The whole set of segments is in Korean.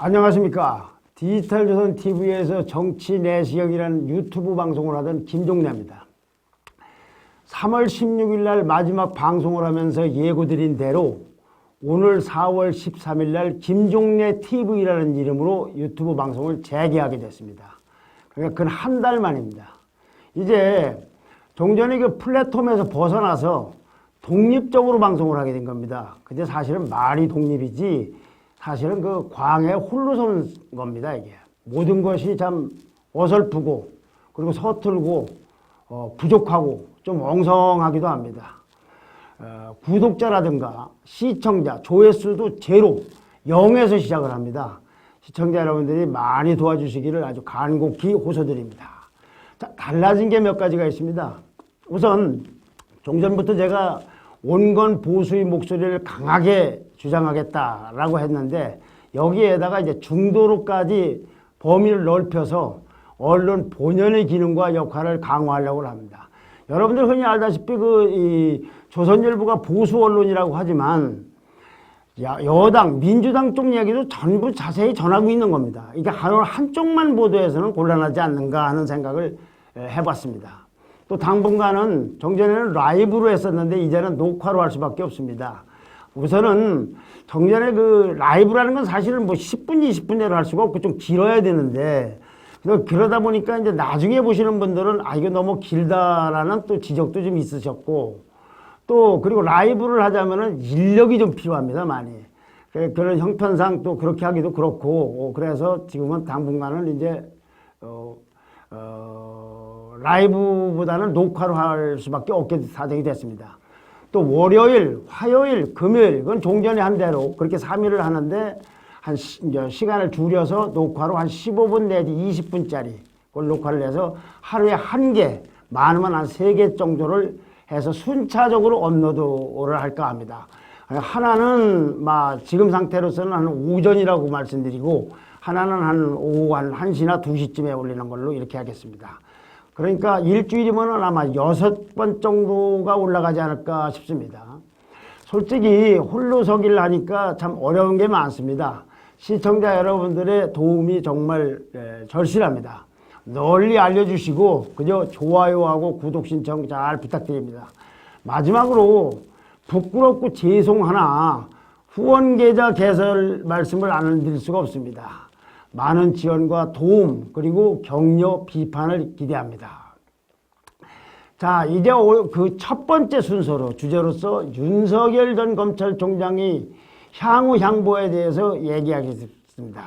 안녕하십니까. 디지털조선TV에서 정치 내시경이라는 유튜브 방송을 하던 김종래입니다. 3월 16일 날 마지막 방송을 하면서 예고드린 대로 오늘 4월 13일 날 김종래TV라는 이름으로 유튜브 방송을 재개하게 됐습니다. 그러니까 그건 한 달 만입니다. 이제 종전의 그 플랫폼에서 벗어나서 독립적으로 방송을 하게 된 겁니다. 근데 사실은 말이 독립이지 사실은 그 광에 홀로 서는 겁니다. 이게 모든 것이 참 어설프고 그리고 서툴고 부족하고 좀 엉성하기도 합니다. 구독자라든가 시청자 조회수도 제로 0에서 시작을 합니다. 시청자 여러분들이 많이 도와주시기를 아주 간곡히 호소드립니다. 자, 달라진 게 몇 가지가 있습니다. 우선 종전부터 제가 온건 보수의 목소리를 강하게 주장하겠다라고 했는데 여기에다가 이제 중도로까지 범위를 넓혀서 언론 본연의 기능과 역할을 강화하려고 합니다. 여러분들 흔히 알다시피 이 조선일보가 보수 언론이라고 하지만 여당, 민주당 쪽 얘기도 전부 자세히 전하고 있는 겁니다. 이게 한쪽만 보도해서는 곤란하지 않는가 하는 생각을 해봤습니다. 또 당분간은 정전에는 라이브로 했었는데 이제는 녹화로 할 수밖에 없습니다. 우선은 정전에 그 라이브라는 건 사실은 뭐 10분, 20분 내로 할 수가 없고 좀 길어야 되는데 그러다 보니까 이제 나중에 보시는 분들은 이거 너무 길다라는 또 지적도 좀 있으셨고 또 그리고 라이브를 하자면은 인력이 좀 필요합니다, 많이. 그런 형편상 또 그렇게 하기도 그렇고 그래서 지금은 당분간은 이제 라이브보다는 녹화로 할 수밖에 없게 사정이 됐습니다. 또 월요일, 화요일, 금요일 그건 종전에 한 대로 그렇게 3일을 하는데 한 시간을 줄여서 녹화로 한 15분 내지 20분짜리 그걸 녹화를 해서 하루에 한 개, 많으면 한 3개 정도를 해서 순차적으로 업로드를 할까 합니다. 하나는 지금 상태로서는 한 오전이라고 말씀드리고 하나는 한 오후 한 1시나 2시쯤에 올리는 걸로 이렇게 하겠습니다. 그러니까 일주일이면 아마 6번 정도가 올라가지 않을까 싶습니다. 솔직히 홀로 서기를 하니까 참 어려운 게 많습니다. 시청자 여러분들의 도움이 정말 절실합니다. 널리 알려주시고 그저 좋아요하고 구독 신청 잘 부탁드립니다. 마지막으로 부끄럽고 죄송하나 후원 계좌 개설 말씀을 안 드릴 수가 없습니다. 많은 지원과 도움 그리고 격려 비판을 기대합니다. 자, 이제 그 첫 번째 순서로 주제로서 윤석열 전 검찰총장이 향후 향보에 대해서 얘기하겠습니다.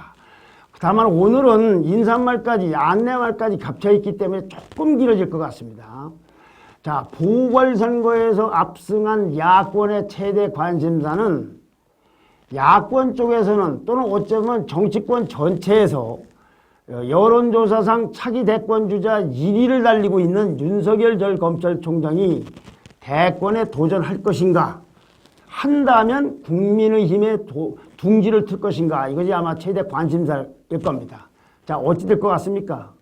다만 오늘은 인사말까지 안내말까지 겹쳐있기 때문에 조금 길어질 것 같습니다. 자, 보궐선거에서 압승한 야권의 최대 관심사는 야권 쪽에서는 또는 어쩌면 정치권 전체에서 여론조사상 차기 대권주자 1위를 달리고 있는 윤석열 전 검찰총장이 대권에 도전할 것인가, 한다면 국민의힘에 둥지를 틀 것인가, 이것이 아마 최대 관심사일 겁니다. 자, 어찌 될 것 같습니까?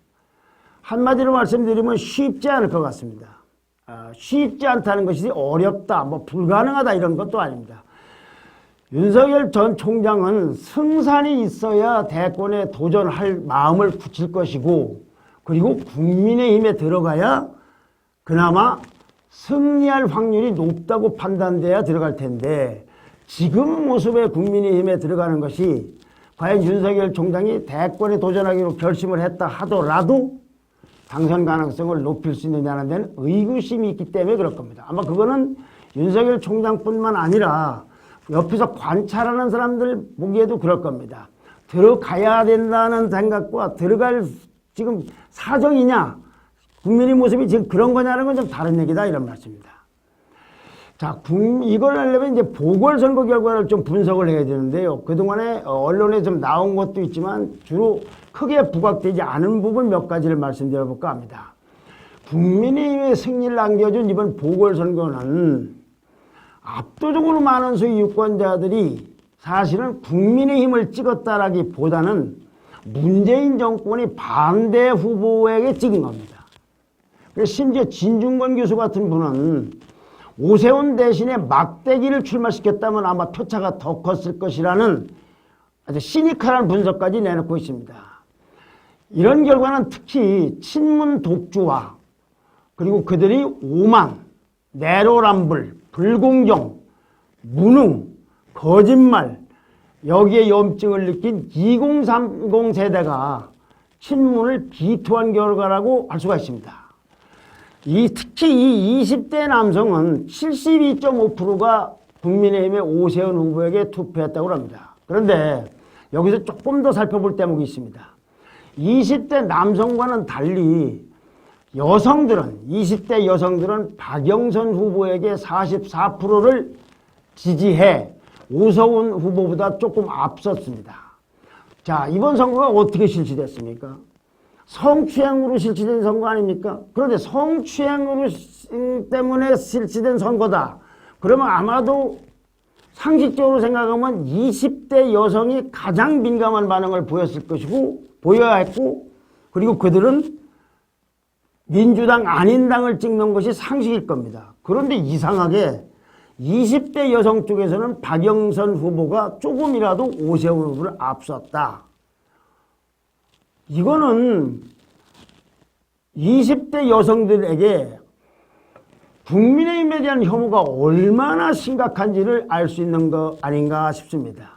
한마디로 말씀드리면 쉽지 않을 것 같습니다. 쉽지 않다는 것이 어렵다, 불가능하다 이런 것도 아닙니다. 윤석열 전 총장은 승산이 있어야 대권에 도전할 마음을 굳힐 것이고 그리고 국민의힘에 들어가야 그나마 승리할 확률이 높다고 판단돼야 들어갈 텐데 지금 모습의 국민의힘에 들어가는 것이 과연 윤석열 총장이 대권에 도전하기로 결심을 했다 하더라도 당선 가능성을 높일 수 있느냐는 데는 의구심이 있기 때문에 그럴 겁니다. 아마 그거는 윤석열 총장뿐만 아니라 옆에서 관찰하는 사람들 보기에도 그럴 겁니다. 들어가야 된다는 생각과 들어갈 지금 사정이냐, 국민의 모습이 지금 그런 거냐는 건 좀 다른 얘기다 이런 말씀입니다. 자, 이걸 하려면 이제 보궐선거 결과를 좀 분석을 해야 되는데요. 그동안에 언론에 좀 나온 것도 있지만 주로 크게 부각되지 않은 부분 몇 가지를 말씀드려볼까 합니다. 국민의힘의 승리를 안겨준 이번 보궐선거는 압도적으로 많은 수의 유권자들이 사실은 국민의힘을 찍었다라기보다는 문재인 정권이 반대 후보에게 찍은 겁니다. 그래서 심지어 진중권 교수 같은 분은 오세훈 대신에 막대기를 출마시켰다면 아마 표차가 더 컸을 것이라는 아주 시니컬한 분석까지 내놓고 있습니다. 이런 결과는 특히 친문 독주와 그리고 그들이 오만, 내로남불, 불공정, 무능, 거짓말 여기에 염증을 느낀 2030 세대가 친문을 비토한 결과라고 할 수가 있습니다. 특히 이 20대 남성은 72.5%가 국민의힘의 오세훈 후보에게 투표했다고 합니다. 그런데 여기서 조금 더 살펴볼 대목이 있습니다. 20대 남성과는 달리 여성들은 20대 여성들은 박영선 후보에게 44%를 지지해 오세훈 후보보다 조금 앞섰습니다. 자, 이번 선거가 어떻게 실시됐습니까? 성추행으로 실시된 선거 아닙니까? 그런데 성추행으로 때문에 실시된 선거다. 그러면 아마도 상식적으로 생각하면 20대 여성이 가장 민감한 반응을 보였을 것이고 보여야 했고 그리고 그들은 민주당 아닌 당을 찍는 것이 상식일 겁니다. 그런데 이상하게 20대 여성 쪽에서는 박영선 후보가 조금이라도 오세훈 후보를 앞섰다. 이거는 20대 여성들에게 국민의힘에 대한 혐오가 얼마나 심각한지를 알 수 있는 거 아닌가 싶습니다.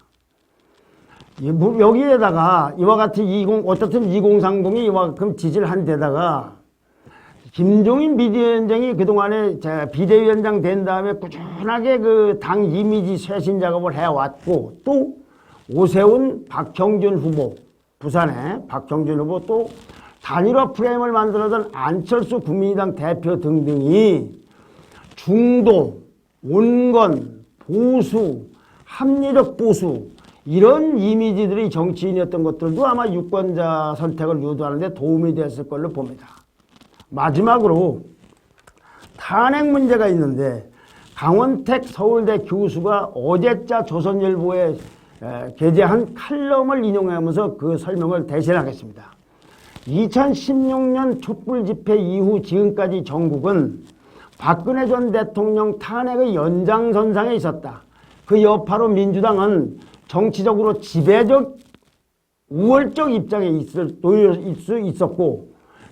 여기에다가 이와 같은 어쨌든 2030이 이만큼 지지를 한 데다가 김종인 비대위원장이 그동안에 비대위원장 된 다음에 꾸준하게 그 당 이미지 쇄신 작업을 해왔고 또 오세훈, 박형준 후보, 부산에 박형준 후보 또 단일화 프레임을 만들어던 안철수 국민의당 대표 등등이 중도, 온건, 보수, 합리적 보수 이런 이미지들이 정치인이었던 것들도 아마 유권자 선택을 유도하는 데 도움이 됐을 걸로 봅니다. 마지막으로 탄핵 문제가 있는데 강원택 서울대 교수가 어제자 조선일보에 게재한 칼럼을 인용하면서 그 설명을 대신하겠습니다. 2016년 촛불 집회 이후 지금까지 전국은 박근혜 전 대통령 탄핵의 연장선상에 있었다. 그 여파로 민주당은 정치적으로 지배적 우월적 입장에 있을 수 있었고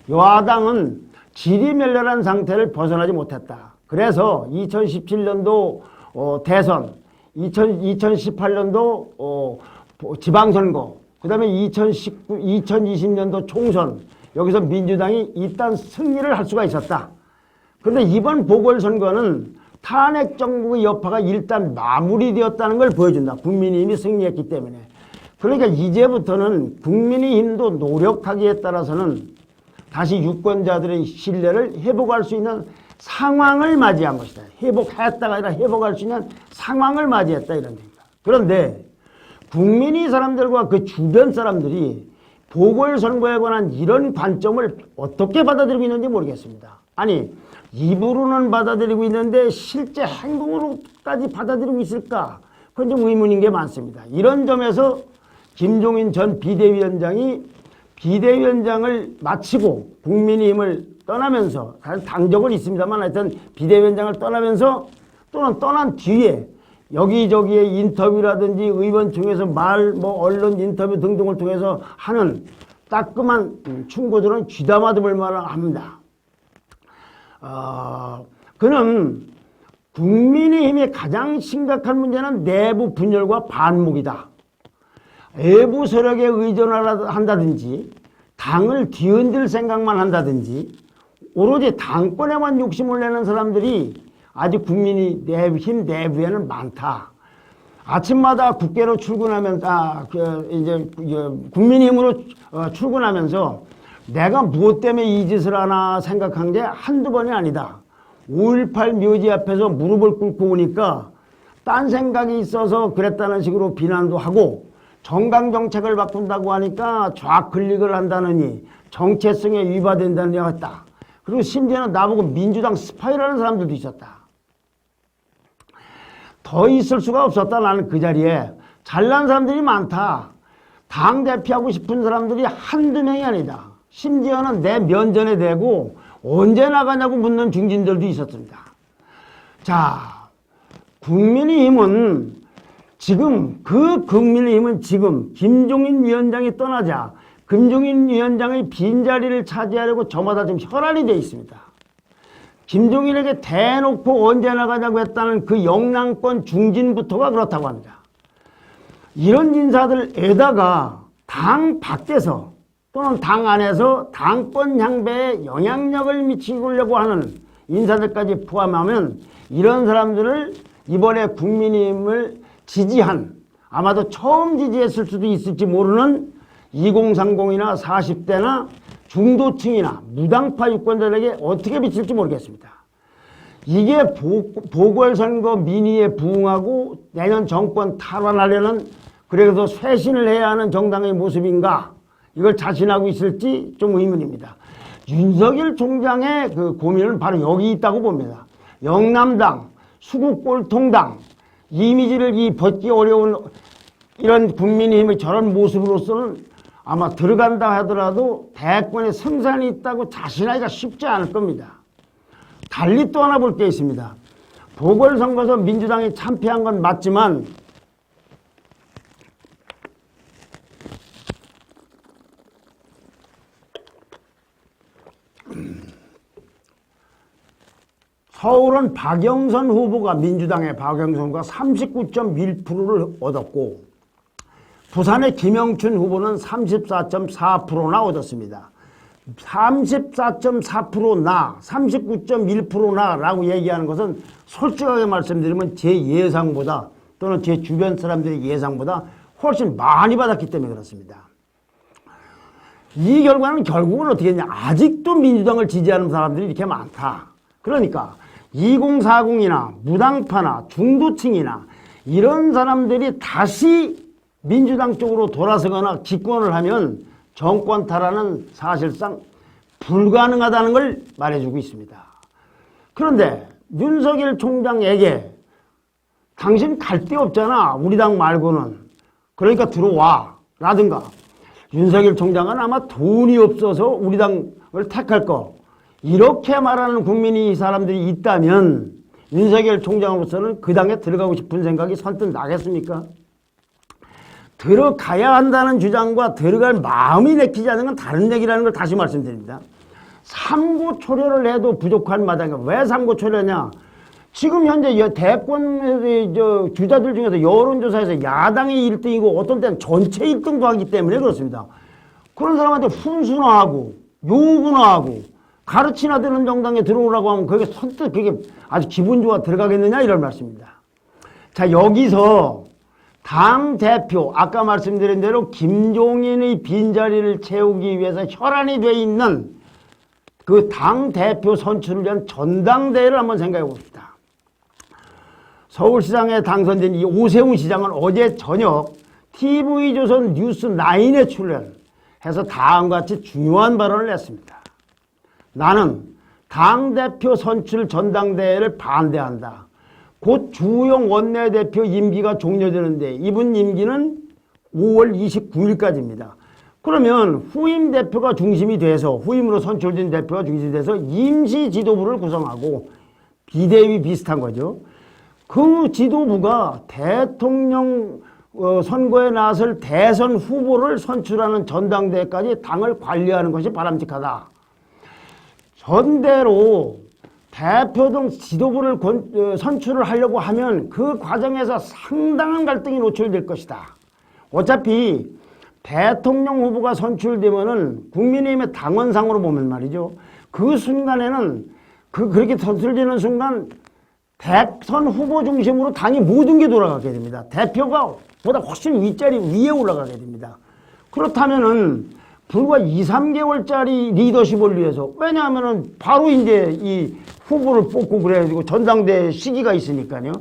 여당은 지리멸렬한 상태를 벗어나지 못했다. 그래서 2017년도 대선, 2018년도 지방선거, 그 다음에 2020년도 총선 여기서 민주당이 일단 승리를 할 수가 있었다. 그런데 이번 보궐선거는 탄핵 정국의 여파가 일단 마무리되었다는 걸 보여준다. 국민의힘이 승리했기 때문에. 그러니까 이제부터는 국민의힘도 노력하기에 따라서는 다시 유권자들의 신뢰를 회복할 수 있는 상황을 맞이한 것이다. 회복했다가 아니라 회복할 수 있는 상황을 맞이했다 이런 겁니다. 그런데 국민이 사람들과 그 주변 사람들이 보궐선거에 관한 이런 관점을 어떻게 받아들이고 있는지 모르겠습니다. 아니 입으로는 받아들이고 있는데 실제 행동으로까지 받아들이고 있을까? 그건 좀 의문인 게 많습니다. 이런 점에서 김종인 전 비대위원장이 비대위원장을 마치고 국민의힘을 떠나면서 당적은 있습니다만 하여튼 비대위원장을 떠나면서 또는 떠난 뒤에 여기저기에 인터뷰라든지 의원총회에서 언론 인터뷰 등등을 통해서 하는 따끔한 충고들은 귀담아 들을 만합니다. 그는 국민의힘의 가장 심각한 문제는 내부 분열과 반목이다. 외부 세력에 의존한다든지 당을 뒤흔들 생각만 한다든지 오로지 당권에만 욕심을 내는 사람들이 아직 힘 내부에는 많다. 아침마다 국회로 출근하면서 국민의힘으로 출근하면서 내가 무엇 때문에 이 짓을 하나 생각한 게 한두 번이 아니다. 5.18 묘지 앞에서 무릎을 꿇고 오니까 딴 생각이 있어서 그랬다는 식으로 비난도 하고 정강정책을 바꾼다고 하니까 좌클릭을 한다느니 정체성에 위반된다는 얘기가 했다. 그리고 심지어는 나보고 민주당 스파이라는 사람들도 있었다. 더 있을 수가 없었다. 나는 그 자리에 잘난 사람들이 많다. 당대표하고 싶은 사람들이 한두 명이 아니다. 심지어는 내 면전에 대고 언제 나가냐고 묻는 중진들도 있었습니다. 자, 국민의힘은 지금 그 국민의힘은 지금 김종인 위원장이 떠나자 김종인 위원장의 빈자리를 차지하려고 저마다 지금 혈안이 돼 있습니다. 김종인에게 대놓고 언제 나가자고 했다는 그 영남권 중진부터가 그렇다고 합니다. 이런 인사들에다가 당 밖에서 또는 당 안에서 당권 향배에 영향력을 미치려고 하는 인사들까지 포함하면 이런 사람들을 이번에 국민의힘을 지지한, 아마도 처음 지지했을 수도 있을지 모르는 2030이나 40대나 중도층이나 무당파 유권자들에게 어떻게 비칠지 모르겠습니다. 이게 보궐선거 민의에 부응하고 내년 정권 탈환하려는, 그래서 쇄신을 해야 하는 정당의 모습인가, 이걸 자신하고 있을지 좀 의문입니다. 윤석열 총장의 그 고민은 바로 여기 있다고 봅니다. 영남당, 수국골통당, 이미지를 벗기 어려운 이런 국민의힘의 저런 모습으로서는 아마 들어간다 하더라도 대권에 승산이 있다고 자신하기가 쉽지 않을 겁니다. 달리 또 하나 볼 게 있습니다. 보궐선거에서 민주당이 참패한 건 맞지만 서울은 박영선 후보가, 민주당의 박영선 후보가 39.1%를 얻었고 부산의 김영춘 후보는 34.4%나 얻었습니다. 34.4%나 39.1%나 라고 얘기하는 것은 솔직하게 말씀드리면 제 예상보다 또는 제 주변 사람들의 예상보다 훨씬 많이 받았기 때문에 그렇습니다. 이 결과는 결국은 어떻게 했냐, 아직도 민주당을 지지하는 사람들이 이렇게 많다. 그러니까 2040이나 무당파나 중도층이나 이런 사람들이 다시 민주당 쪽으로 돌아서거나 집권을 하면 정권 탈환은 사실상 불가능하다는 걸 말해주고 있습니다. 그런데 윤석열 총장에게 당신 갈 데 없잖아, 우리 당 말고는, 그러니까 들어와 라든가, 윤석열 총장은 아마 돈이 없어서 우리 당을 택할 거, 이렇게 말하는 국민이 이 사람들이 있다면 윤석열 총장으로서는 그 당에 들어가고 싶은 생각이 선뜻 나겠습니까? 들어가야 한다는 주장과 들어갈 마음이 내키지 않는 건 다른 얘기라는 걸 다시 말씀드립니다. 삼고초려를 해도 부족한 마당에 왜 삼고초려냐? 지금 현재 대권 주자들 중에서 여론조사에서 야당이 1등이고 어떤 때는 전체 1등도 하기 때문에 그렇습니다. 그런 사람한테 훈수나 하고 요구나 하고 가르치나 되는 정당에 들어오라고 하면 그게 선뜻 그게 아주 기분 좋아 들어가겠느냐, 이런 말씀입니다. 자, 여기서 당대표, 아까 말씀드린 대로 김종인의 빈자리를 채우기 위해서 혈안이 돼 있는 그 당대표 선출을 위한 전당대회를 한번 생각해 봅시다. 서울시장에 당선된 이 오세훈 시장은 어제 저녁 TV조선 뉴스9에 출연해서 다음과 같이 중요한 발언을 했습니다. 나는 당대표 선출 전당대회를 반대한다. 곧 주호영 원내대표 임기가 종료되는데 이분 임기는 5월 29일까지입니다. 그러면 후임 대표가 중심이 돼서, 후임으로 선출된 대표가 중심이 돼서 임시 지도부를 구성하고, 비대위 비슷한 거죠. 그 지도부가 대통령 선거에 나설 대선 후보를 선출하는 전당대회까지 당을 관리하는 것이 바람직하다. 전대로 대표 등 지도부를 선출을 하려고 하면 그 과정에서 상당한 갈등이 노출될 것이다. 어차피 대통령 후보가 선출되면은 국민의힘의 당원상으로 보면 말이죠. 그 순간에는 그렇게 선출되는 순간 대선 후보 중심으로 당이 모든 게 돌아가게 됩니다. 대표가 보다 훨씬 윗자리 위에 올라가게 됩니다. 그렇다면은 불과 2, 3개월짜리 리더십을 위해서, 왜냐하면은 바로 이제 이 후보를 뽑고 그래가지고 전당대회 시기가 있으니까요.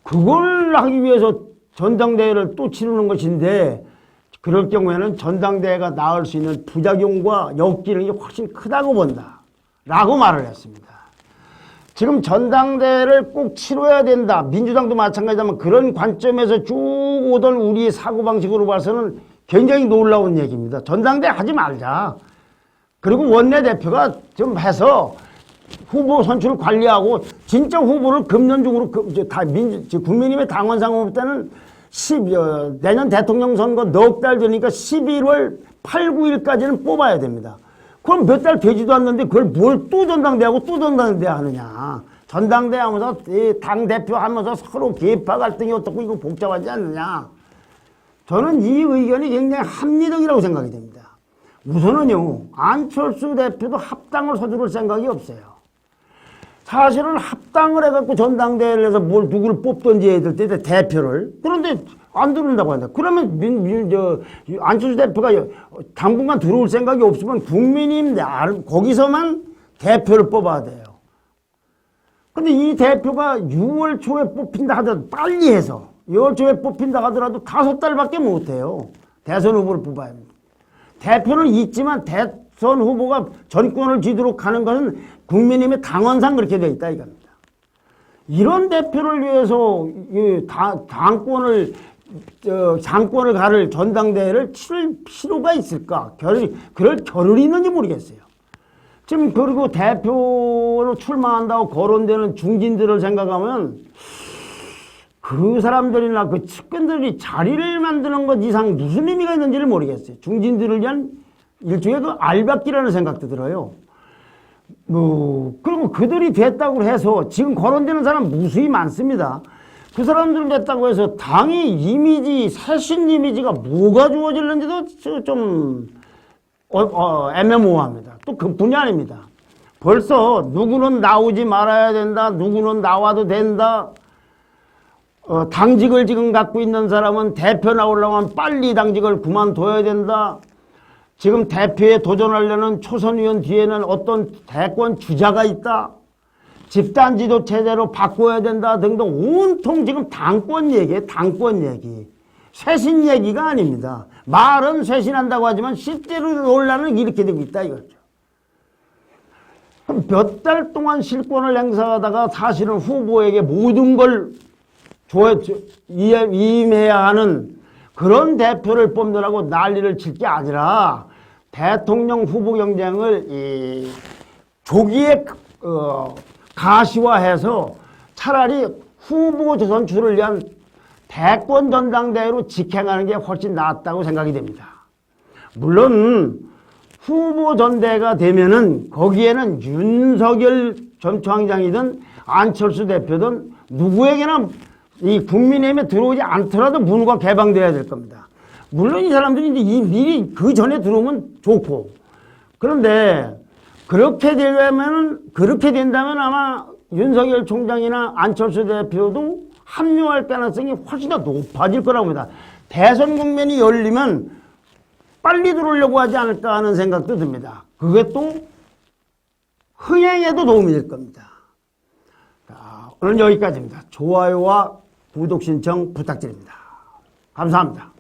그걸 하기 위해서 전당대회를 또 치르는 것인데, 그럴 경우에는 전당대회가 낳을 수 있는 부작용과 역기능이 훨씬 크다고 본다 라고 말을 했습니다. 지금 전당대회를 꼭 치러야 된다, 민주당도 마찬가지지만 그런 관점에서 쭉 오던 우리의 사고방식으로 봐서는 굉장히 놀라운 얘기입니다. 전당대회 하지 말자. 그리고 원내대표가 좀 해서 후보 선출을 관리하고 진짜 후보를 금년중으로 다 국민의힘의 당원상으로 때는 내년 대통령 선거 넉 달 되니까 11월 8, 9일까지는 뽑아야 됩니다. 그럼 몇 달 되지도 않는데 그걸 뭘 또 전당대회하고 또 전당대회 하느냐. 전당대회 하면서 당대표 하면서 서로 계파 갈등이 어떻고 이거 복잡하지 않느냐. 저는 이 의견이 굉장히 합리적이라고 생각이 됩니다. 우선은요, 안철수 대표도 합당을 서두를 생각이 없어요. 사실은 합당을 해갖고 전당대회를 해서 뭘 누구를 뽑든지 해야 될 때 대표를. 그런데 안 들어온다고 한다. 그러면 안철수 대표가 당분간 들어올 생각이 없으면 국민의힘 거기서만 대표를 뽑아야 돼요. 근데 이 대표가 6월 초에 뽑힌다 하더라도 빨리 해서 6월 초에 뽑힌다 하더라도 5달밖에 못해요. 대선 후보를 뽑아야 합니다. 대표는 있지만 대선 후보가 전권을 쥐도록 하는 것은 국민의힘의 당원상 그렇게 되어 있다 이겁니다. 이런 대표를 위해서 장권을 가를 전당대회를 치를 필요가 있을까? 그럴 겨를이 있는지 모르겠어요. 지금 그리고 대표로 출마한다고 거론되는 중진들을 생각하면 그 사람들이나 그 측근들이 자리를 만드는 것 이상 무슨 의미가 있는지를 모르겠어요. 중진들을 위한 일종의 그 알박기라는 생각도 들어요. 그리고 그들이 됐다고 해서 지금 거론되는 사람 무수히 많습니다. 그 사람들 됐다고 해서 당의 이미지, 새신 이미지가 뭐가 주어질는지도 좀 애매모호합니다. 또 그뿐이 아닙니다. 벌써 누구는 나오지 말아야 된다, 누구는 나와도 된다. 당직을 지금 갖고 있는 사람은 대표 나오려면 빨리 당직을 그만둬야 된다. 지금 대표에 도전하려는 초선 의원 뒤에는 어떤 대권 주자가 있다. 집단 지도 체제로 바꿔야 된다 등등 온통 지금 당권 얘기예요. 당권 얘기. 쇄신 얘기가 아닙니다. 말은 쇄신한다고 하지만 실제로 논란은 이렇게 되고 있다 이거죠. 그럼 몇 달 동안 실권을 행사하다가 사실은 후보에게 모든 걸 임해야 하는 그런 대표를 뽑느라고 난리를 칠 게 아니라 대통령 후보 경쟁을 조기에 가시화해서 차라리 후보 선출을 위한 대권 전당대회로 직행하는 게 훨씬 낫다고 생각이 됩니다. 물론 후보 전대가 되면은 거기에는 윤석열 전 총장이든 안철수 대표든 누구에게나 이 국민의힘에 들어오지 않더라도 문호가 개방돼야 될 겁니다. 물론 이 사람들이 이제 미리 그 전에 들어오면 좋고, 그런데 그렇게 된다면 아마 윤석열 총장이나 안철수 대표도 합류할 가능성이 훨씬 더 높아질 거라고 봅니다. 대선 국면이 열리면 빨리 들어오려고 하지 않을까 하는 생각도 듭니다. 그게 또 흥행에도 도움이 될 겁니다. 자, 오늘 여기까지입니다. 좋아요와 구독 신청 부탁드립니다. 감사합니다.